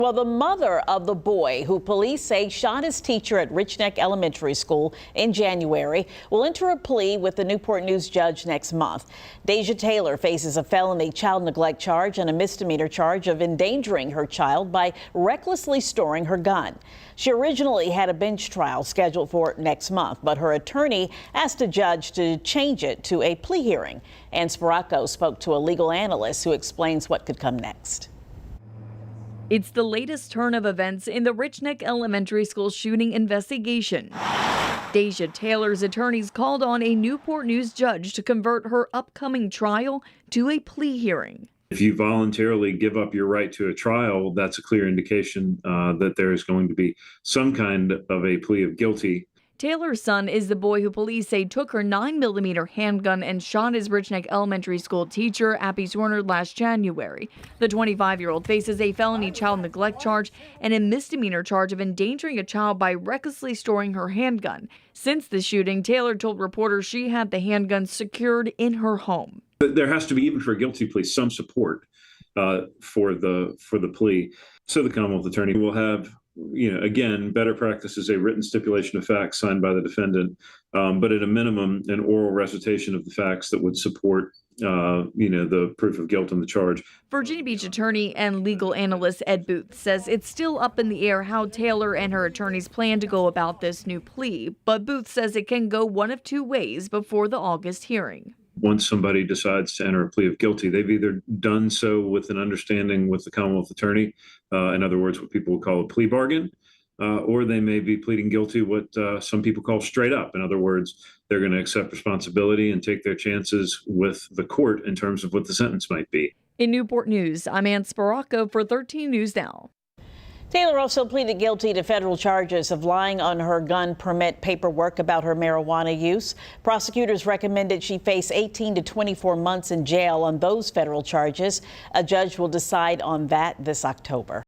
Well, the mother of the boy who police say shot his teacher at Richneck Elementary School in January will enter a plea with the Newport-News judge next month. Deja Taylor faces a felony child neglect charge and a misdemeanor charge of endangering her child by recklessly storing her gun. She originally had a bench trial scheduled for next month, but her attorney asked a judge to change it to a plea hearing. And Sparaco spoke to a legal analyst who explains what could come next. It's the latest turn of events in the Richneck Elementary School shooting investigation. Deja Taylor's attorneys called on a Newport News judge to convert her upcoming trial to a plea hearing. If you voluntarily give up your right to a trial, that's a clear indication that there is going to be some kind of a plea of guilty. Taylor's son is the boy who police say took her 9mm handgun and shot his Richneck Elementary School teacher, Abby Zorner, last January. The 25-year-old faces a felony child neglect charge and a misdemeanor charge of endangering a child by recklessly storing her handgun. Since the shooting, Taylor told reporters she had the handgun secured in her home. There has to be, even for a guilty plea, some support for the plea. So the Commonwealth attorney will have, again, better practice is a written stipulation of facts signed by the defendant, but at a minimum, an oral recitation of the facts that would support, the proof of guilt on the charge. Virginia Beach attorney and legal analyst Ed Booth says it's still up in the air how Taylor and her attorneys plan to go about this new plea, but Booth says it can go one of two ways before the August hearing. Once somebody decides to enter a plea of guilty, they've either done so with an understanding with the Commonwealth attorney, in other words, what people would call a plea bargain, or they may be pleading guilty, what some people call straight up. In other words, they're going to accept responsibility and take their chances with the court in terms of what the sentence might be. In Newport News, I'm Ann Sparaco for 13 News Now. Taylor also pleaded guilty to federal charges of lying on her gun permit paperwork about her marijuana use. Prosecutors recommended she face 18 to 24 months in jail on those federal charges. A judge will decide on that this October.